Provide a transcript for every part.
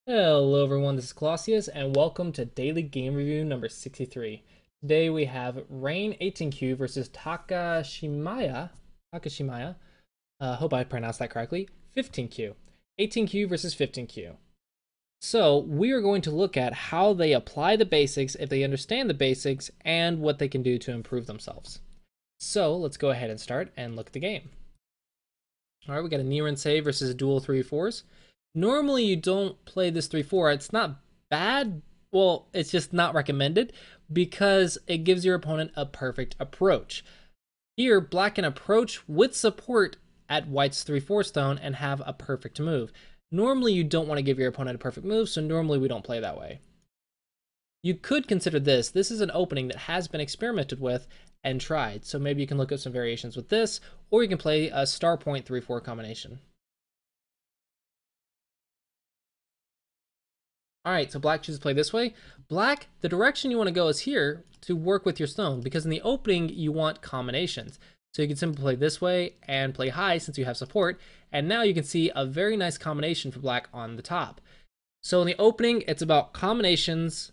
Hello everyone, this is Clossi, and welcome to Daily Game Review number 63. Today we have Raein 18Q versus Takashimaya. Hope I pronounced that correctly. 15Q. 18Q versus 15Q. So we are going to look at how they apply the basics, if they understand the basics, and what they can do to improve themselves. So let's go ahead and start and look at the game. Alright, we got a near and save versus a dual 3-4s. Normally you don't play this 3-4. It's not bad. Well, it's just not recommended because it gives your opponent a perfect approach. Here, black can approach with support at white's 3-4 stone and have a perfect move. Normally you don't want to give your opponent a perfect move, so normally we don't play that way. You could consider this. This is an opening that has been experimented with and tried, so maybe you can look at some variations with this, or you can play a star point 3-4 combination. All right, so black chooses to play this way. Black, the direction you want to go is here to work with your stone, because in the opening, you want combinations. So you can simply play this way and play high since you have support, and now you can see a very nice combination for black on the top. So in the opening, it's about combinations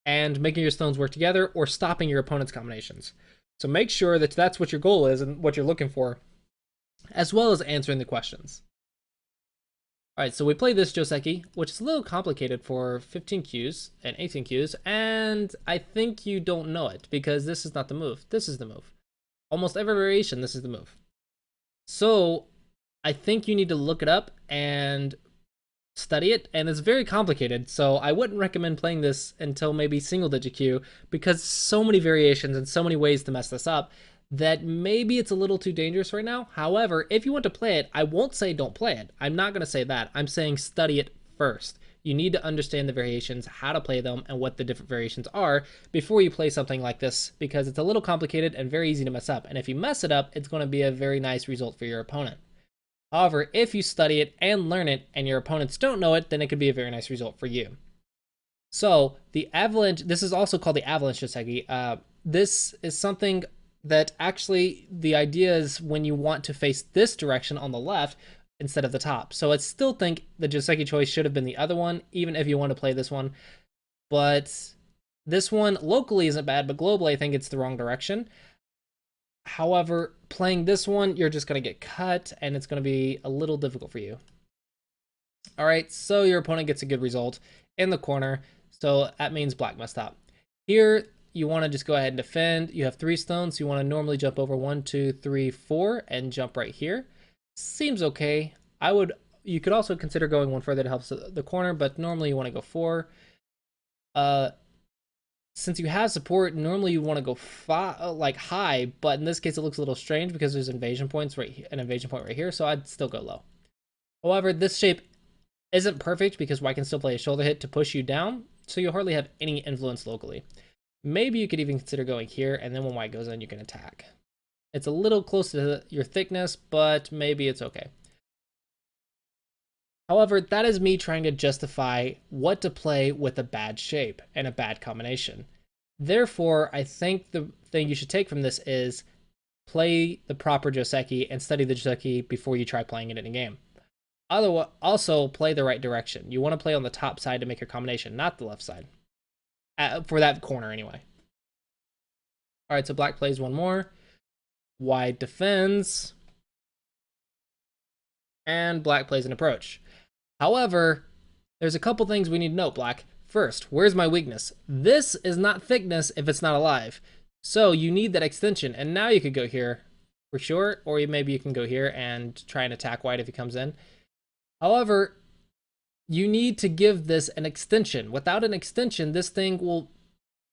and making your stones work together or stopping your opponent's combinations. So make sure that that's what your goal is and what you're looking for, as well as answering the questions. All right, so we play this Joseki, which is a little complicated for 15 Qs and 18 Qs, and I think you don't know it because this is not the move. This is the move. Almost every variation, this is the move. So I think you need to look it up and study it, and it's very complicated, so I wouldn't recommend playing this until maybe single digit Q because so many variations and so many ways to mess this up that maybe it's a little too dangerous right now. However, if you want to play it, I won't say don't play it. I'm not going to say that. I'm saying study it first. You need to understand the variations, how to play them, and what the different variations are before you play something like this, because it's a little complicated and very easy to mess up. And if you mess it up, it's going to be a very nice result for your opponent. However, if you study it and learn it and your opponents don't know it, then it could be a very nice result for you. So the avalanche, this is also called the avalanche Joseki. This is something that actually the idea is when you want to face this direction on the left instead of the top. So I still think the Joseki choice should have been the other one, even if you want to play this one. But this one locally isn't bad, but globally I think it's the wrong direction. However, playing this one, you're just going to get cut, and it's going to be a little difficult for you. All right, so your opponent gets a good result in the corner, so that means black must stop. Here, you want to just go ahead and defend. You have 3 stones, so you want to normally jump over 1, 2, 3, 4, and jump right here. Seems okay. You could also consider going one further to help the corner, but normally you want to go 4. Since you have support, normally you want to go like high, but in this case it looks a little strange because there's invasion points right here, an invasion point right here, so I'd still go low. However, this shape isn't perfect because white can still play a shoulder hit to push you down, so you hardly have any influence locally. Maybe you could even consider going here, and then when white goes in, you can attack. It's a little close to your thickness, but maybe it's okay. However, that is me trying to justify what to play with a bad shape and a bad combination. Therefore, I think the thing you should take from this is play the proper Joseki and study the Joseki before you try playing it in a game. Also, play the right direction. You want to play on the top side to make your combination, not the left side. For that corner, anyway. All right, so black plays one more. White defends. And black plays an approach. However, there's a couple things we need to note, black. First, where's my weakness? This is not thickness if it's not alive. So you need that extension, and now you could go here for sure, or maybe you can go here and try and attack white if he comes in. However, you need to give this an extension. Without an extension, this thing will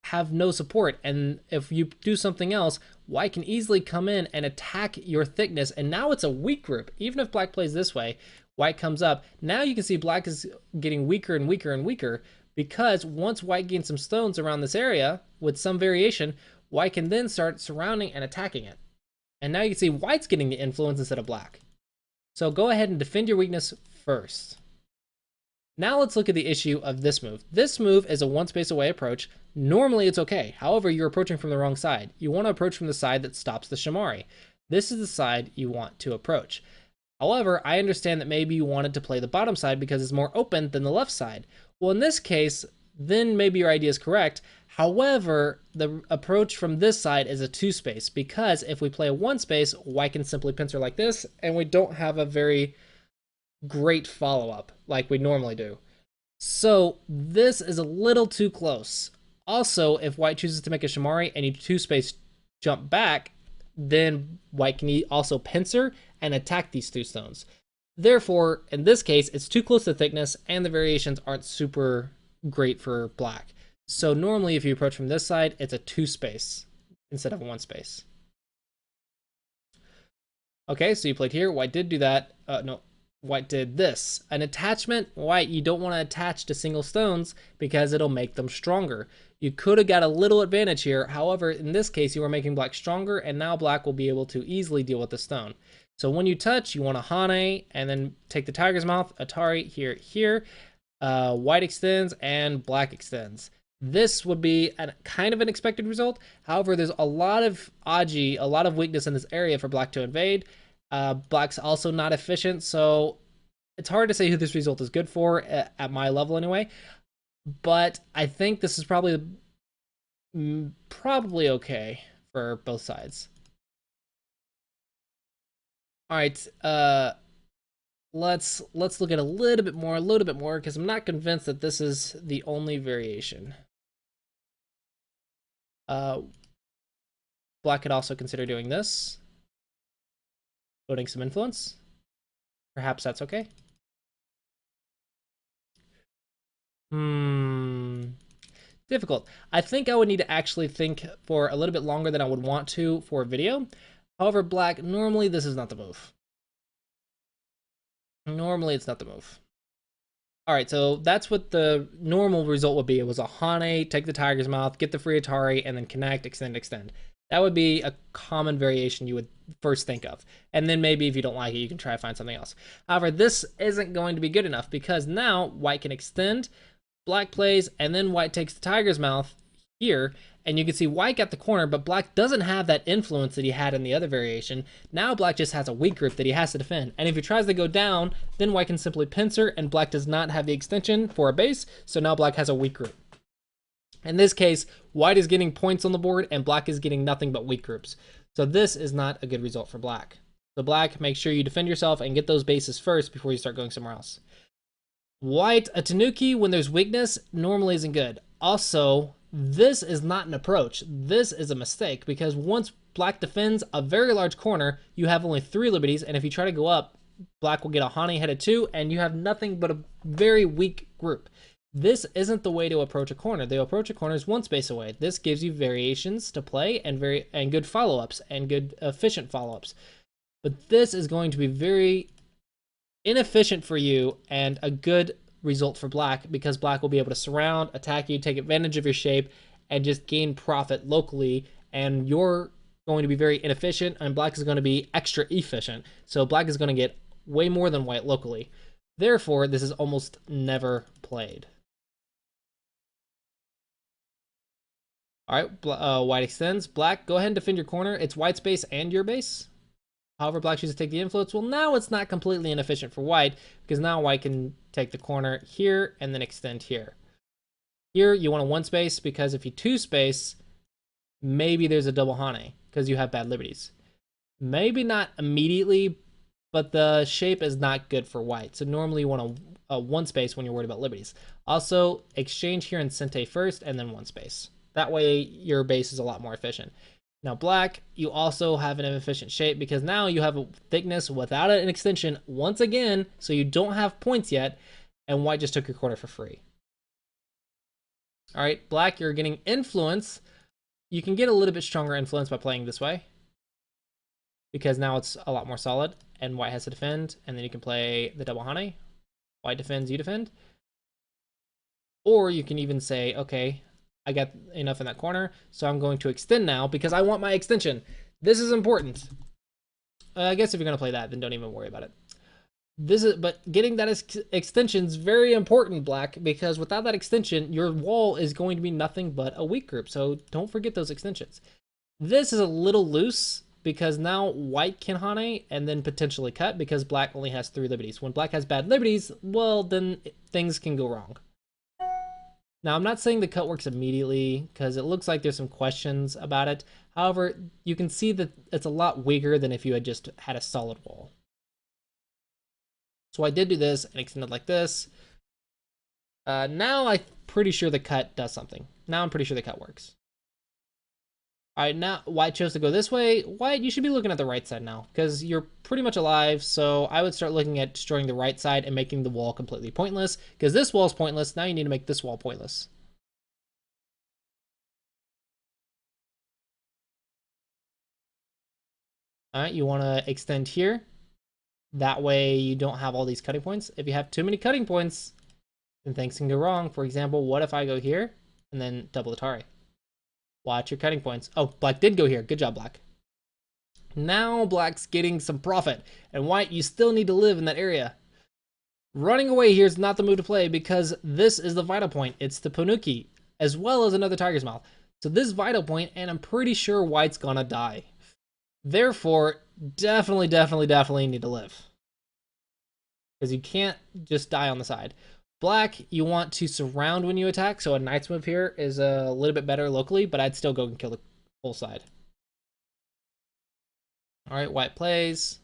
have no support, and if you do something else, white can easily come in and attack your thickness, and now it's a weak group. Even if black plays this way, white comes up. Now you can see black is getting weaker and weaker and weaker because once white gains some stones around this area with some variation, white can then start surrounding and attacking it. And now you can see white's getting the influence instead of black. So go ahead and defend your weakness first. Now let's look at the issue of this move. This move is a one space away approach. Normally it's okay. However, you're approaching from the wrong side. You want to approach from the side that stops the Shamari. This is the side you want to approach. However, I understand that maybe you wanted to play the bottom side because it's more open than the left side. Well, in this case, then maybe your idea is correct. However, the approach from this side is a 2-space, because if we play a 1-space, white can simply pincer like this, and we don't have a very great follow-up like we normally do. So this is a little too close. Also, if white chooses to make a Shamari and you 2-space jump back, then white can also pincer and attack these 2 stones. Therefore, in this case, it's too close to thickness and the variations aren't super great for black. So normally if you approach from this side, it's a 2-space instead of a 1-space. Okay, so you played here. White did do that. No, white did this. An attachment, white, you don't want to attach to single stones because it'll make them stronger. You could have got a little advantage here. However, in this case, you are making black stronger, and now black will be able to easily deal with the stone. So when you touch, you want to Hane, and then take the tiger's mouth, Atari here. White extends, and black extends. This would be kind of an expected result. However, there's a lot of Aji, a lot of weakness in this area for black to invade. Black's also not efficient, so it's hard to say who this result is good for at my level anyway. But I think this is probably okay for both sides. All right, let's look at a little bit more, because I'm not convinced that this is the only variation. Black could also consider doing this, putting some influence. Perhaps that's okay. Difficult. I think I would need to actually think for a little bit longer than I would want to for a video. However, black, normally this is not the move. Normally it's not the move. All right, so that's what the normal result would be. It was a Hane, take the tiger's mouth, get the free Atari, and then connect, extend. That would be a common variation you would first think of. And then maybe if you don't like it, you can try to find something else. However, this isn't going to be good enough because now white can extend, black plays, and then white takes the tiger's mouth here, and you can see white got the corner, but black doesn't have that influence that he had in the other variation. Now black just has a weak group that he has to defend, and if he tries to go down, then white can simply pincer, and black does not have the extension for a base, so now black has a weak group. In this case, white is getting points on the board, and black is getting nothing but weak groups. So this is not a good result for black. So black, make sure you defend yourself and get those bases first before you start going somewhere else. White, a Tanuki, when there's weakness, normally isn't good. Also, this is not an approach. This is a mistake, because once black defends a very large corner, you have only 3 liberties, and if you try to go up, black will get a Hane headed 2, and you have nothing but a very weak group. This isn't the way to approach a corner. The approach a corner is 1 space away. This gives you variations to play and good follow-ups and good efficient follow-ups. But this is going to be very inefficient for you and a good result for black, because black will be able to surround, attack you, take advantage of your shape, and just gain profit locally, and you're going to be very inefficient, and black is going to be extra efficient. So black is going to get way more than white locally. Therefore, this is almost never played. All right, white extends. Black, go ahead and defend your corner. It's white's base and your base. However, black chooses to take the influence. Well, now it's not completely inefficient for white, because now white can take the corner here and then extend here. Here, you want a 1 space, because if you 2 space, maybe there's a double Hane, because you have bad liberties. Maybe not immediately, but the shape is not good for white. So normally you want a 1 space when you're worried about liberties. Also, exchange here and Sente first, and then 1 space. That way, your base is a lot more efficient. Now black, you also have an inefficient shape, because now you have a thickness without an extension once again, so you don't have points yet, and white just took your corner for free. All right, black, you're getting influence. You can get a little bit stronger influence by playing this way, because now it's a lot more solid, and white has to defend, and then you can play the double Hane. White defends, you defend. Or you can even say, okay, I got enough in that corner, so I'm going to extend now because I want my extension. This is important. I guess if you're going to play that, then don't even worry about it. But getting that extension is very important, black, because without that extension, your wall is going to be nothing but a weak group. So don't forget those extensions. This is a little loose, because now white can Hane and then potentially cut because black only has 3 liberties. When black has bad liberties, well, then things can go wrong. Now, I'm not saying the cut works immediately because it looks like there's some questions about it. However, you can see that it's a lot weaker than if you had just had a solid wall. So I did do this and extended like this. Now I'm pretty sure the cut does something. Now I'm pretty sure the cut works. All right, now white chose to go this way. White, you should be looking at the right side now because you're pretty much alive. So I would start looking at destroying the right side and making the wall completely pointless because this wall is pointless. Now you need to make this wall pointless. All right, you want to extend here. That way you don't have all these cutting points. If you have too many cutting points, then things can go wrong. For example, what if I go here and then double the Atari? Watch your cutting points. Oh, black did go here. Good job, black. Now black's getting some profit. And white, you still need to live in that area. Running away here is not the move to play because this is the vital point. It's the Ponuki, as well as another Tiger's Mouth. So this vital point, and I'm pretty sure white's gonna die. Therefore, definitely need to live. Because you can't just die on the side. Black, you want to surround when you attack, so a knight's move here is a little bit better locally, but I'd still go and kill the whole side. All right, white plays.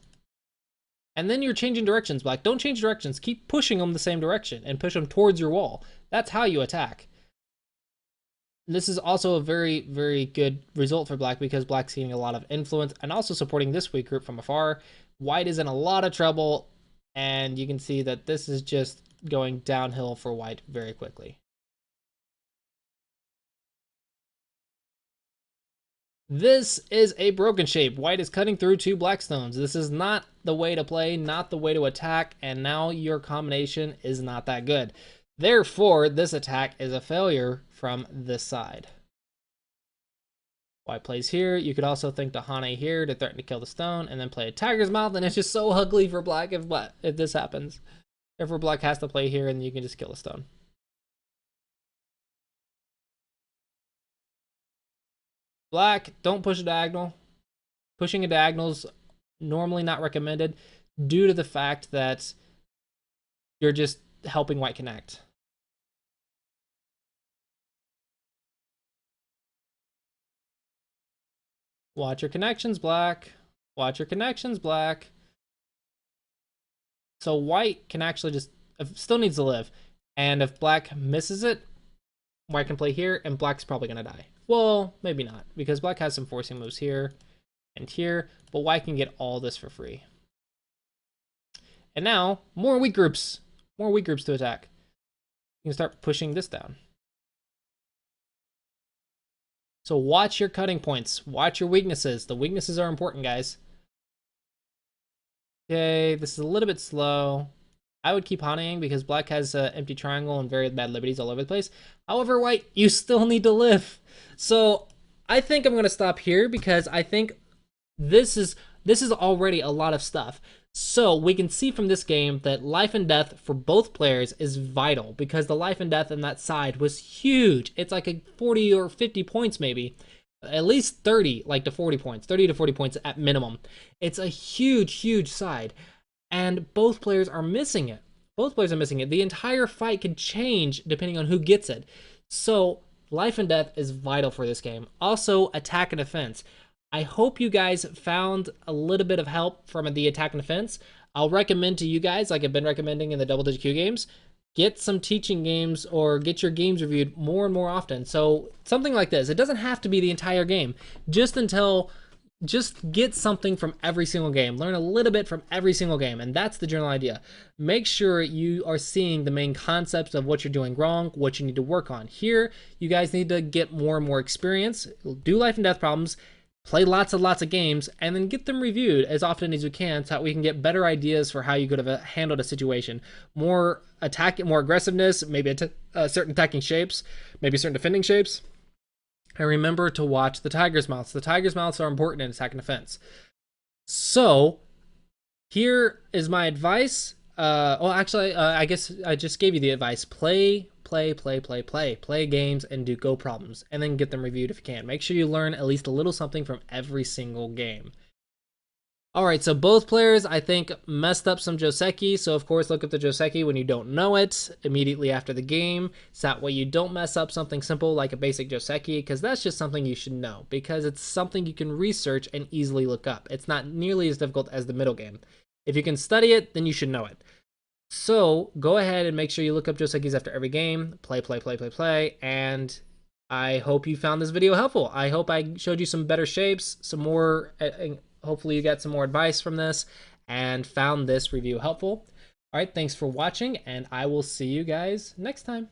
And then you're changing directions, black. Don't change directions. Keep pushing them the same direction and push them towards your wall. That's how you attack. This is also a very good result for black because black's getting a lot of influence and also supporting this weak group from afar. White is in a lot of trouble, and you can see that this is just going downhill for white very quickly. This is a broken shape. White is cutting through 2 black stones. This is not the way to play, not the way to attack, and now your combination is not that good. Therefore, this attack is a failure from this side. White plays here. You could also think to Hane here to threaten to kill the stone, and then play a Tiger's Mouth, and it's just so ugly for black if this happens. Therefore, black has to play here, and you can just kill the stone. Black, don't push a diagonal. Pushing a diagonal is normally not recommended due to the fact that you're just helping white connect. Watch your connections, black. Watch your connections, black. So white can actually just, still needs to live. And if black misses it, white can play here, and black's probably going to die. Well, maybe not, because black has some forcing moves here and here, but white can get all this for free. And now, more weak groups. More weak groups to attack. You can start pushing this down. So watch your cutting points. Watch your weaknesses. The weaknesses are important, guys. Okay, this is a little bit slow. I would keep Haneing because black has an empty triangle and very bad liberties all over the place. However, white, you still need to live. So I think I'm going to stop here because I think this is already a lot of stuff. So we can see from this game that life and death for both players is vital because the life and death on that side was huge. It's like a 40 or 50 points maybe. At least 30, like to 40 points. 30 to 40 points at minimum. It's a huge side. And both players are missing it. Both players are missing it. The entire fight could change depending on who gets it. So life and death is vital for this game. Also, attack and defense. I hope you guys found a little bit of help from the attack and defense. I'll recommend to you guys, like I've been recommending in the Double Digit Q games, get some teaching games or get your games reviewed more and more often. So something like this. It doesn't have to be the entire game. Just get something from every single game. Learn a little bit from every single game, and that's the general idea. Make sure you are seeing the main concepts of what you're doing wrong, what you need to work on. Here, you guys need to get more and more experience, do life and death problems, play lots of games, and then get them reviewed as often as you can so that we can get better ideas for how you could have handled a situation. More attack, more aggressiveness, maybe certain attacking shapes, maybe certain defending shapes. And remember to watch the Tiger's Mouths. The Tiger's Mouths are important in attack and defense. So, here is my advice. Well, actually, I guess I just gave you the advice. Play games and do go problems. And then get them reviewed if you can. Make sure you learn at least a little something from every single game. All right, so both players, I think, messed up some Joseki. So, of course, look at the Joseki when you don't know it immediately after the game. So that way you don't mess up something simple like a basic Joseki, because that's just something you should know, because it's something you can research and easily look up. It's not nearly as difficult as the middle game. If you can study it, then you should know it. So, go ahead and make sure you look up Josekis after every game. Play. And I hope you found this video helpful. I hope I showed you some better shapes, some more hopefully you got some more advice from this and found this review helpful. All right, thanks for watching, and I will see you guys next time.